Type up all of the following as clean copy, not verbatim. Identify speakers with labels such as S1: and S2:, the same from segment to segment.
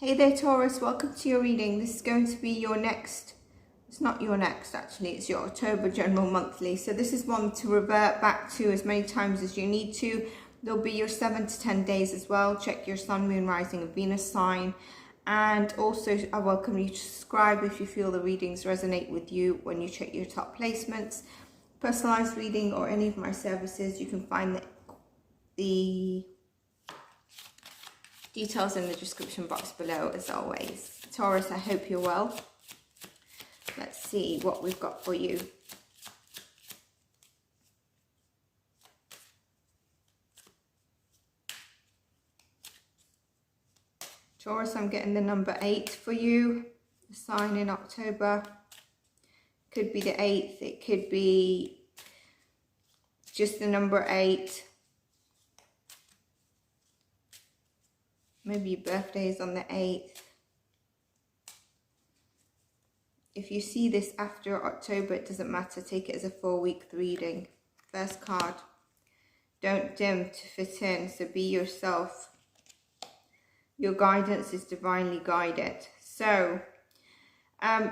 S1: Hey there Taurus, welcome to your reading. This is going to be your next, it's not your next actually, it's your October general monthly. So this is one to revert back to as many times as you need to. There'll be your 7 to 10 days as well. Check your sun, moon, rising and Venus sign. And also I welcome you to subscribe if you feel the readings resonate with you when you check your top placements. Personalized reading or any of my services, you can find the details in the description box below as always. Taurus, I hope you're well. Let's see what we've got for you. Taurus, I'm getting the number 8 for you. The sign in October. Could be the 8th. It could be just the number 8. Maybe your birthday is on the 8th. If you see this after October, it doesn't matter. Take it as a 4-week reading. First card. Don't dim to fit in, so be yourself. Your guidance is divinely guided. So,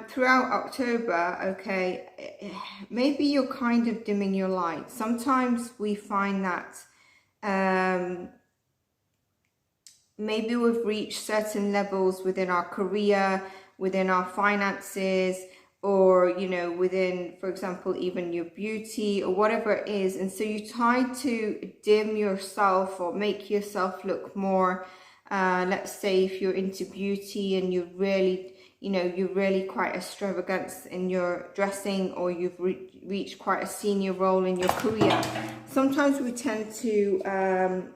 S1: throughout October, okay, maybe you're kind of dimming your light. Sometimes we find that maybe we've reached certain levels within our career, within our finances, or, you know, within, for example, even your beauty or whatever it is. And so you try to dim yourself or make yourself look more, let's say if you're into beauty and you're really, you know, you're really quite extravagant in your dressing, or you've reached quite a senior role in your career. Sometimes we tend to,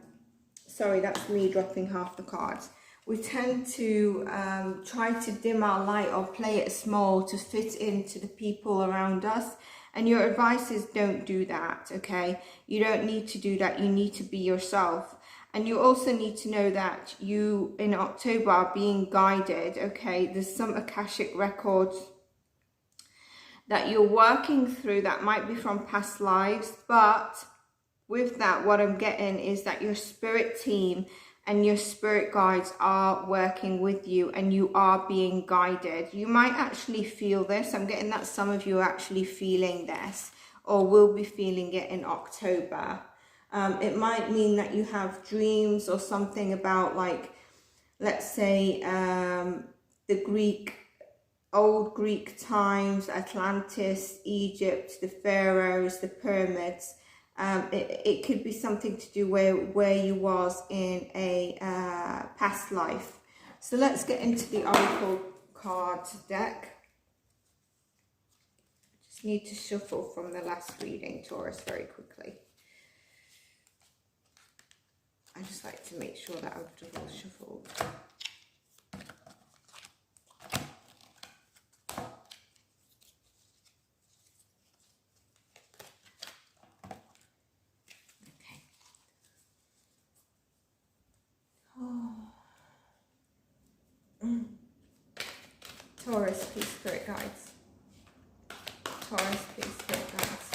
S1: sorry, that's me dropping half the cards. We tend to try to dim our light or play it small to fit into the people around us. And your advice is don't do that, okay? You don't need to do that. You need to be yourself. And you also need to know that you, in October, are being guided, okay? There's some Akashic records that you're working through that might be from past lives, but with that, what I'm getting is that your spirit team and your spirit guides are working with you and you are being guided. You might actually feel this. I'm getting that some of you are actually feeling this or will be feeling it in October. It might mean that you have dreams or something about, like, let's say the old Greek times, Atlantis, Egypt, the pharaohs, the pyramids. It could be something to do where you was in a past life. So let's get into the Oracle card deck. Just need to shuffle from the last reading, Taurus, very quickly. I just like to make sure that I've double shuffled. Taurus, please, spirit guides. Taurus, please, spirit guides.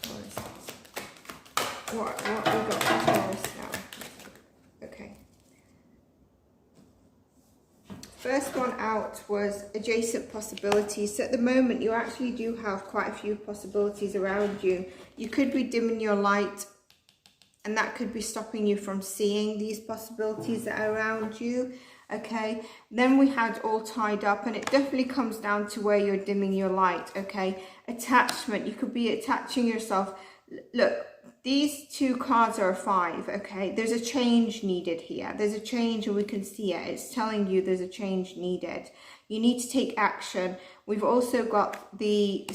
S1: Taurus. What we got for Taurus now? Okay. First one out was adjacent possibilities. So at the moment, you actually do have quite a few possibilities around you. You could be dimming your light, and that could be stopping you from seeing these possibilities that are around you, okay? Then we had all tied up, and it definitely comes down to where you're dimming your light, okay? Attachment, you could be attaching yourself. Look, these two cards are a 5, okay? There's a change needed here. There's a change, and we can see it. It's telling you there's a change needed. You need to take action. We've also got the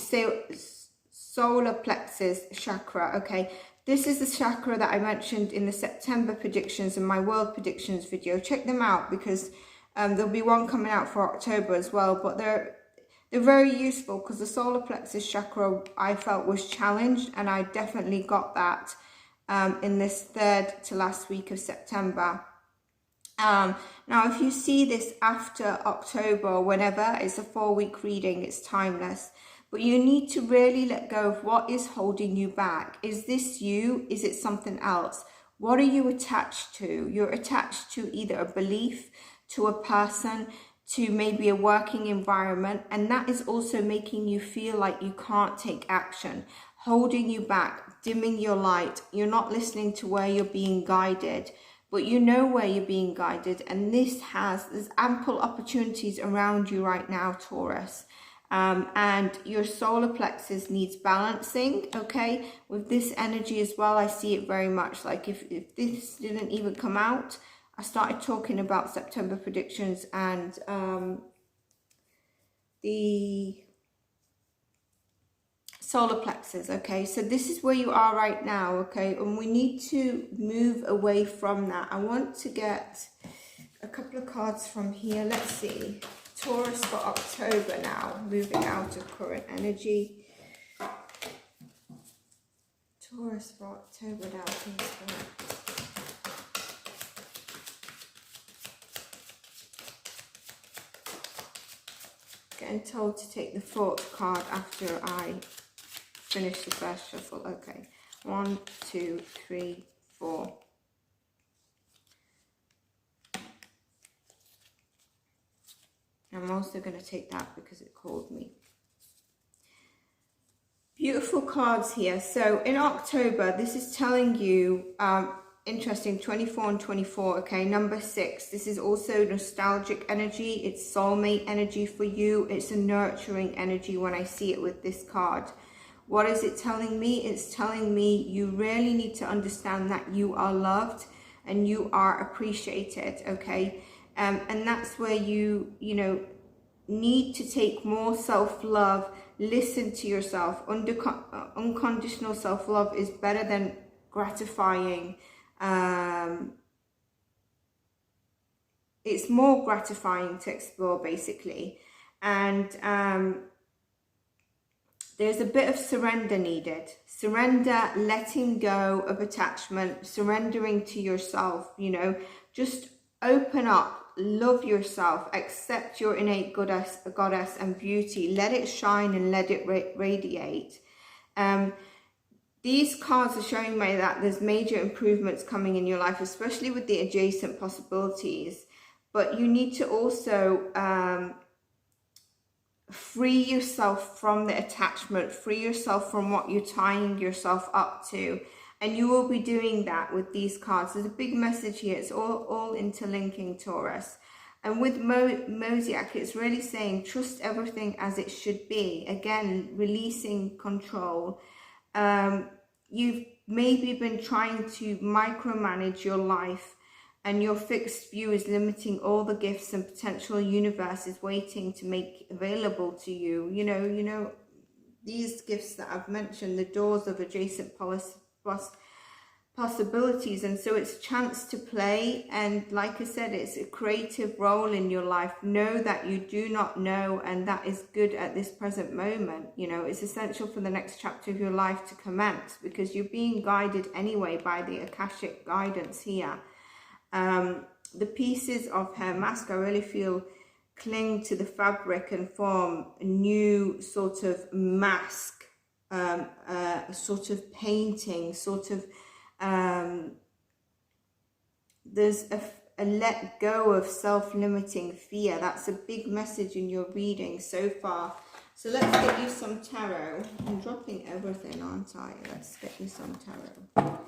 S1: solar plexus chakra, okay? This is the chakra that I mentioned in the September predictions and my world predictions video. Check them out because there'll be one coming out for October as well. But they're very useful because the solar plexus chakra I felt was challenged, and I definitely got that in this 3rd to last week of September. Now, if you see this after October or whenever, it's a 4-week reading. It's timeless. But you need to really let go of what is holding you back. Is this you? Is it something else? What are you attached to? You're attached to either a belief, to a person, to maybe a working environment, and that is also making you feel like you can't take action, holding you back, dimming your light. You're not listening to where you're being guided, but you know where you're being guided, and there's ample opportunities around you right now, Taurus. And your solar plexus needs balancing, okay? With this energy as well, I see it very much like if this didn't even come out, I started talking about September predictions and the solar plexus, okay? So this is where you are right now, okay? And we need to move away from that. I want to get a couple of cards from here. Let's see. Taurus for October now, moving out of current energy. Taurus for October now, please. Getting told to take the fourth card after I finish the first shuffle. Okay, 1, 2, 3, 4. I'm also going to take that because it called me. Beautiful cards here. So in October, this is telling you, interesting, 24 and 24, okay, number 6. This is also nostalgic energy. It's soulmate energy for you. It's a nurturing energy when I see it with this card. What is it telling me? It's telling me you really need to understand that you are loved and you are appreciated, okay? And that's where you know, need to take more self-love, listen to yourself. Unconditional self-love is better than gratifying. It's more gratifying to explore, basically. And there's a bit of surrender needed. Surrender, letting go of attachment, surrendering to yourself, you know, just open up, love yourself, accept your innate goddess and beauty, let it shine and let it radiate. These cards are showing me that there's major improvements coming in your life, especially with the adjacent possibilities, but you need to also free yourself from the attachment, free yourself from what you're tying yourself up to. And you will be doing that with these cards. There's a big message here. It's all interlinking, Taurus. And with Mosaic, it's really saying, trust everything as it should be. Again, releasing control. You've maybe been trying to micromanage your life, and your fixed view is limiting all the gifts and potential universe is waiting to make available to you. You know, these gifts that I've mentioned, the doors of adjacent possibilities, and so it's a chance to play. And like I said, it's a creative role in your life. Know that you do not know, and that is good at this present moment. You know, it's essential for the next chapter of your life to commence, because you're being guided anyway by the Akashic guidance here. The pieces of her mask, I really feel, cling to the fabric and form a new sort of mask, a sort of painting, sort of there's a let go of self-limiting fear. That's a big message in your reading so far. So let's get you some tarot. I'm dropping everything, aren't I? Let's get you some tarot.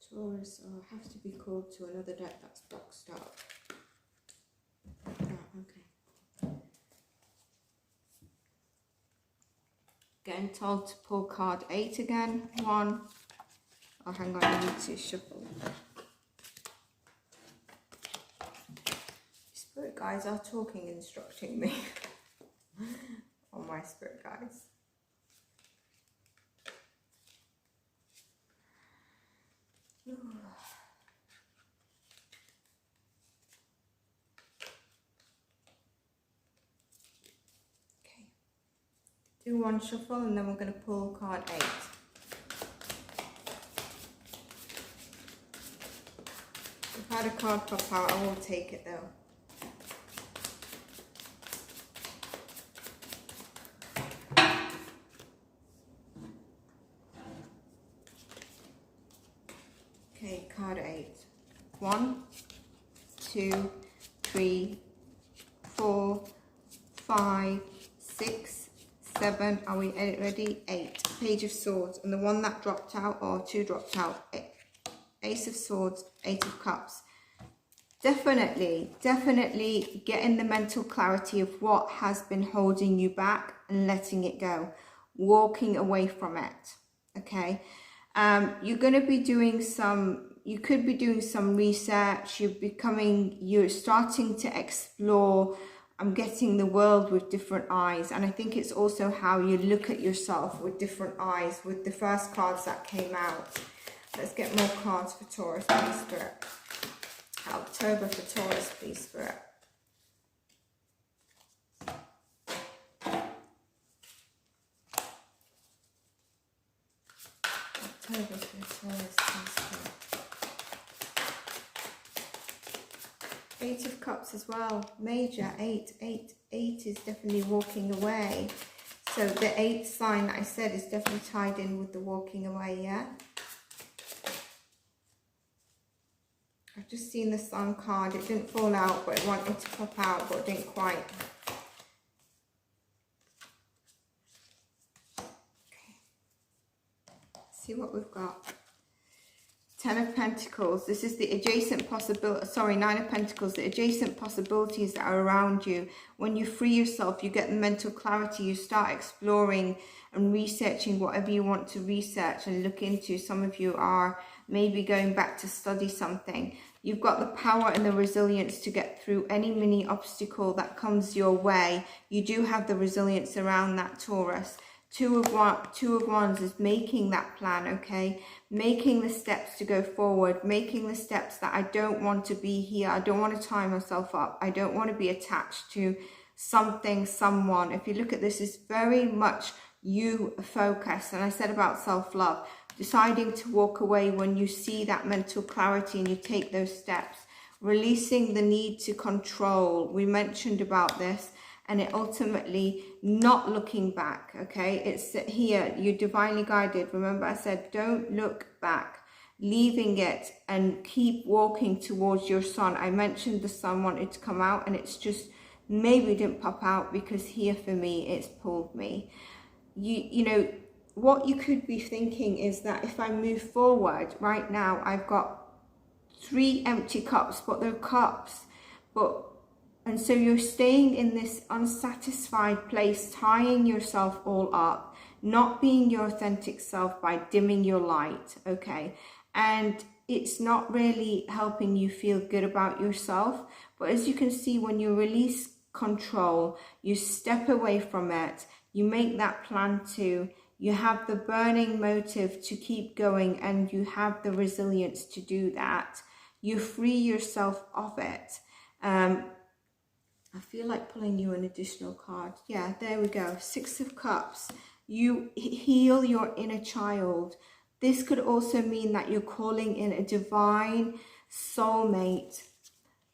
S1: Taurus, oh, I have to be called to another deck that's boxed up. Oh, okay. Getting told to pull card 8 again. 1. Oh, hang on, I need to shuffle. Spirit guides are talking, instructing me. Oh, my spirit guides. Okay, do one shuffle and then we're going to pull card 8. had a card pop out. I will take it though. Okay, card 8. 1, 2, 3, 4, 5, 6, 7. Are we ready? 8. Page of Swords. And the one that dropped out, or 2 dropped out, Ace of Swords, 8 of Cups. Definitely getting the mental clarity of what has been holding you back and letting it go. Walking away from it. Okay. You're going to be doing you could be doing some research. You're starting to explore. I'm getting the world with different eyes. And I think it's also how you look at yourself with different eyes with the first cards that came out. Let's get more cards for Taurus, please, Spirit. October for Taurus, please, Spirit. October for Taurus, please, Spirit. 8 of Cups as well. Major, 8 is definitely walking away. So the 8th sign that I said is definitely tied in with the walking away, yeah? I've just seen the Sun card. It didn't fall out, but it wanted to pop out, but it didn't quite. Okay. See what we've got. 10 of Pentacles. This is the adjacent possibility. Sorry, 9 of Pentacles. The adjacent possibilities that are around you. When you free yourself, you get the mental clarity. You start exploring and researching whatever you want to research and look into. Some of you are maybe going back to study something. You've got the power and the resilience to get through any mini obstacle that comes your way. You do have the resilience around that, Taurus. 2 of Wands is making that plan, okay? Making the steps to go forward, making the steps that I don't want to be here. I don't want to tie myself up. I don't want to be attached to something, someone. If you look at this, it's very much you focus. And I said about self-love, deciding to walk away when you see that mental clarity and you take those steps. Releasing the need to control. We mentioned about this. And it ultimately not looking back, okay? It's here, you're divinely guided. Remember I said, don't look back. Leaving it and keep walking towards your sun. I mentioned the sun wanted to come out and it's just maybe didn't pop out because here for me, it's pulled me. You know, what you could be thinking is that if I move forward right now, I've got 3 empty cups, but they're cups, and so you're staying in this unsatisfied place, tying yourself all up, not being your authentic self by dimming your light, okay? And it's not really helping you feel good about yourself. But as you can see, when you release control, you step away from it, you make that plan to, you have the burning motive to keep going, and you have the resilience to do that. You free yourself of it. I feel like pulling you an additional card. Yeah, there we go. 6 of Cups. You heal your inner child. This could also mean that you're calling in a divine soulmate,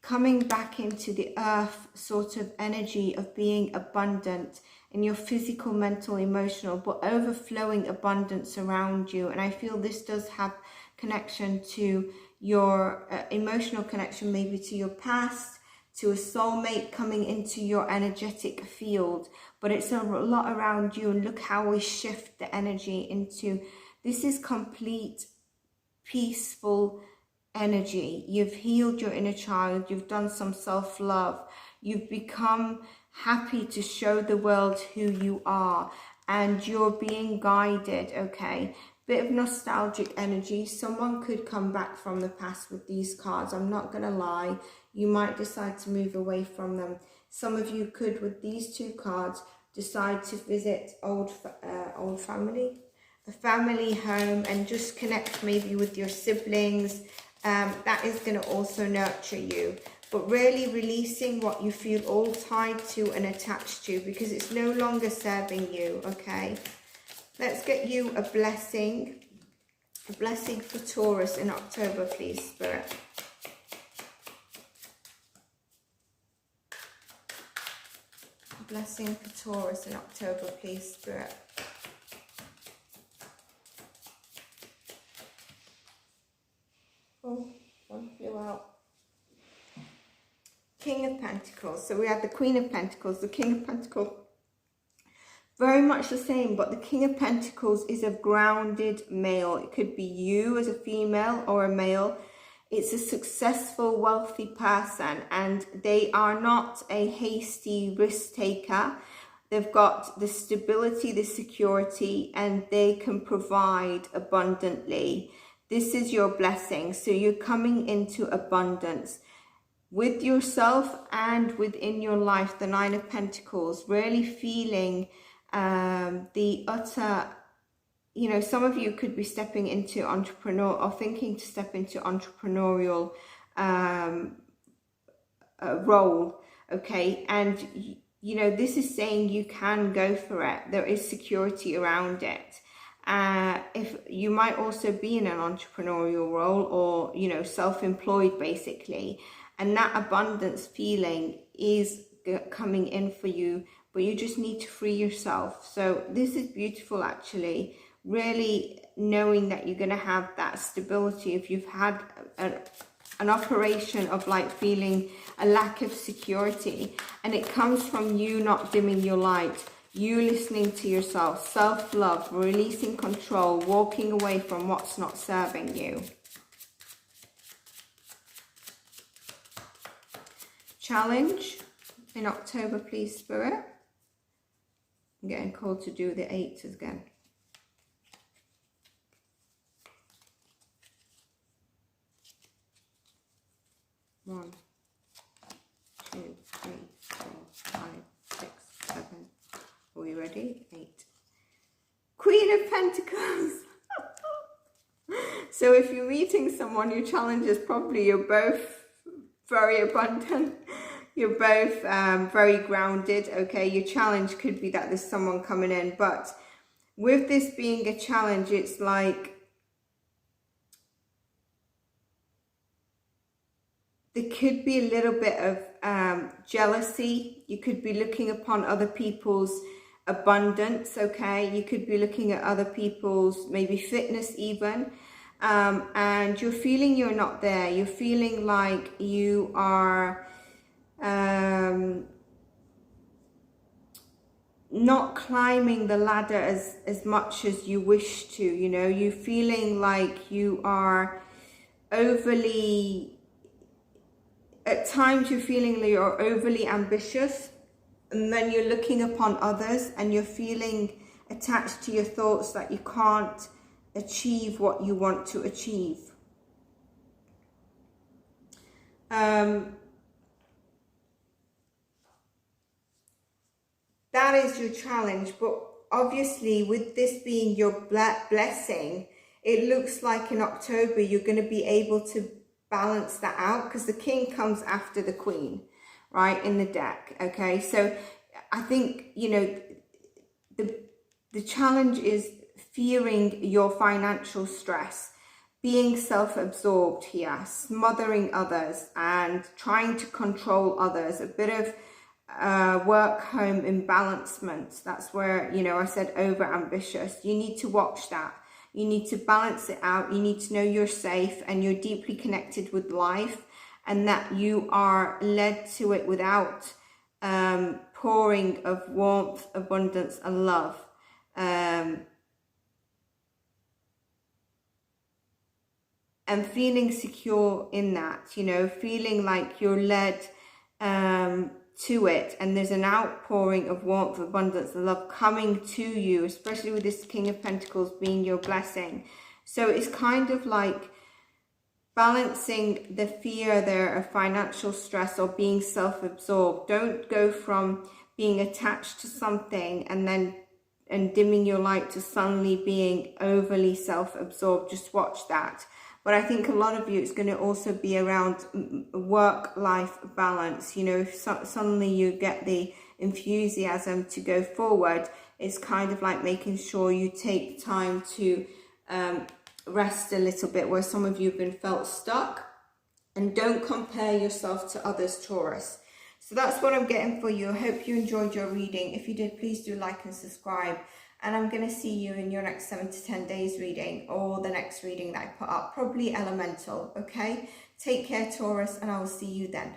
S1: coming back into the earth sort of energy of being abundant in your physical, mental, emotional, but overflowing abundance around you. And I feel this does have connection to your emotional connection, maybe to your past, to a soulmate coming into your energetic field, but it's a lot around you. And look how we shift the energy into, this is complete peaceful energy. You've healed your inner child, you've done some self-love, you've become happy to show the world who you are, and you're being guided, okay? Bit of nostalgic energy. Someone could come back from the past with these cards. I'm not gonna lie. You might decide to move away from them. Some of you could, with these 2 cards, decide to visit old family, a family home, and just connect maybe with your siblings. That is going to also nurture you. But really releasing what you feel all tied to and attached to, because it's no longer serving you, okay? Let's get you a blessing. A blessing for Taurus in October, please, Spirit. blessing for Taurus in October, please, Spirit. Oh, one flew out. King of Pentacles. So we have the Queen of Pentacles, the King of Pentacles. Very much the same, but the King of Pentacles is a grounded male. It could be you as a female or a male. It's a successful, wealthy person, and they are not a hasty risk taker. They've got the stability, the security, and they can provide abundantly. This is your blessing. So you're coming into abundance with yourself and within your life. The Nine of Pentacles, really feeling the utter, you know, some of you could be stepping into entrepreneur or thinking to step into entrepreneurial role, okay? And, you know, this is saying you can go for it. There is security around it. If you might also be in an entrepreneurial role or, you know, self-employed basically, and that abundance feeling is coming in for you, but you just need to free yourself. So this is beautiful, actually, really knowing that you're going to have that stability. If you've had an operation of like feeling a lack of security, and it comes from you not dimming your light, you listening to yourself, self-love, releasing control, walking away from what's not serving you. Challenge in October, please, Spirit. I'm getting called to do the 8s again. One, 2, 3, 4, 5, 6, 7. Are we ready? 8. Queen of Pentacles. So if you're meeting someone, your challenge is probably you're both very abundant. You're both very grounded, okay? Your challenge could be that there's someone coming in, but with this being a challenge, it's like there could be a little bit of jealousy. You could be looking upon other people's abundance, okay? You could be looking at other people's maybe fitness even, and you're feeling you're not there. You're feeling like you are not climbing the ladder as much as you wish to, you know. You're feeling like you are overly, at times you're feeling like you're overly ambitious, and then you're looking upon others and you're feeling attached to your thoughts that you can't achieve what you want to achieve. That is your challenge, but obviously with this being your blessing, it looks like in October you're going to be able to balance that out, because the King comes after the Queen, right, in the deck, okay? So I think, you know, the challenge is fearing your financial stress, being self-absorbed here, smothering others and trying to control others, a bit of work-home imbalancement. That's where, you know, I said over-ambitious. You need to watch that. You need to balance it out. You need to know you're safe and you're deeply connected with life, and that you are led to it without pouring of warmth, abundance and love. And feeling secure in that, you know, feeling like you're led to it, and there's an outpouring of warmth, abundance and love coming to you, especially with this King of Pentacles being your blessing. So it's kind of like balancing the fear there of financial stress or being self-absorbed. Don't go from being attached to something and dimming your light to suddenly being overly self-absorbed. Just watch that. But I think a lot of you, it's going to also be around work-life balance. You know, if suddenly you get the enthusiasm to go forward, it's kind of like making sure you take time to rest a little bit, where some of you have been felt stuck. And don't compare yourself to others, Taurus. So that's what I'm getting for you. I hope you enjoyed your reading. If you did, please do like and subscribe. And I'm going to see you in your next 7 to 10 days reading, or the next reading that I put up, probably elemental, okay? Take care, Taurus, and I will see you then.